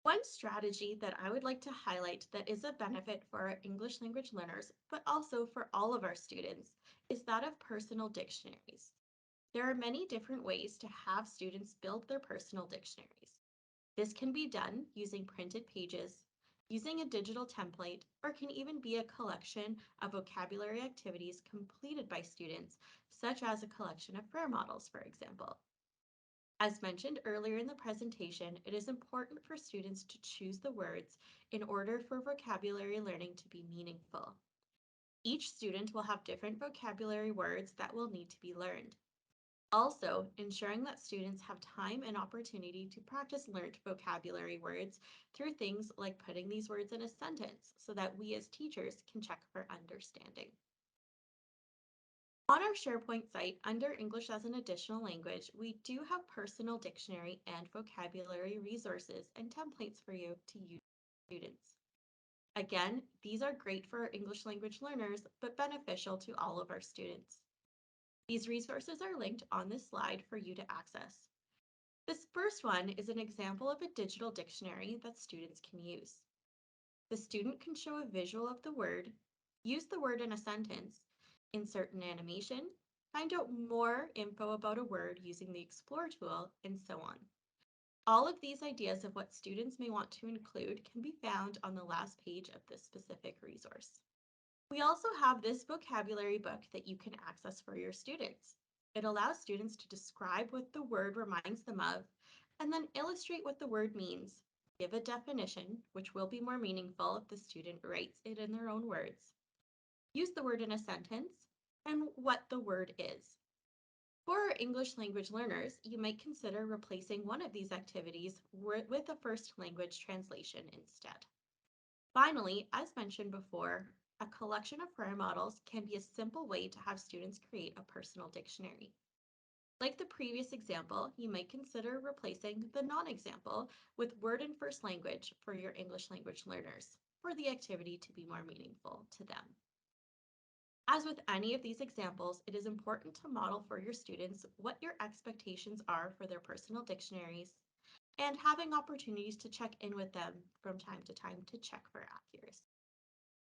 One strategy that I would like to highlight that is a benefit for our English language learners, but also for all of our students, is that of personal dictionaries. There are many different ways to have students build their personal dictionaries. This can be done using printed pages, using a digital template, or can even be a collection of vocabulary activities completed by students, such as a collection of prayer models, for example. As mentioned earlier in the presentation, it is important for students to choose the words in order for vocabulary learning to be meaningful. Each student will have different vocabulary words that will need to be learned. Also, ensuring that students have time and opportunity to practice learned vocabulary words through things like putting these words in a sentence so that we as teachers can check for understanding. On our SharePoint site, under English as an Additional Language, we do have personal dictionary and vocabulary resources and templates for you to use students. Again, these are great for our English language learners, but beneficial to all of our students. These resources are linked on this slide for you to access. This first one is an example of a digital dictionary that students can use. The student can show a visual of the word, use the word in a sentence, insert an animation, find out more info about a word using the Explore tool, and so on. All of these ideas of what students may want to include can be found on the last page of this specific resource. We also have this vocabulary book that you can access for your students. It allows students to describe what the word reminds them of and then illustrate what the word means, give a definition, which will be more meaningful if the student writes it in their own words, use the word in a sentence, and what the word is. For our English language learners, you might consider replacing one of these activities with a first language translation instead. Finally, as mentioned before, a collection of prayer models can be a simple way to have students create a personal dictionary. Like the previous example, you might consider replacing the non-example with word in first language for your English language learners for the activity to be more meaningful to them. As with any of these examples, it is important to model for your students what your expectations are for their personal dictionaries and having opportunities to check in with them from time to time to check for accuracy.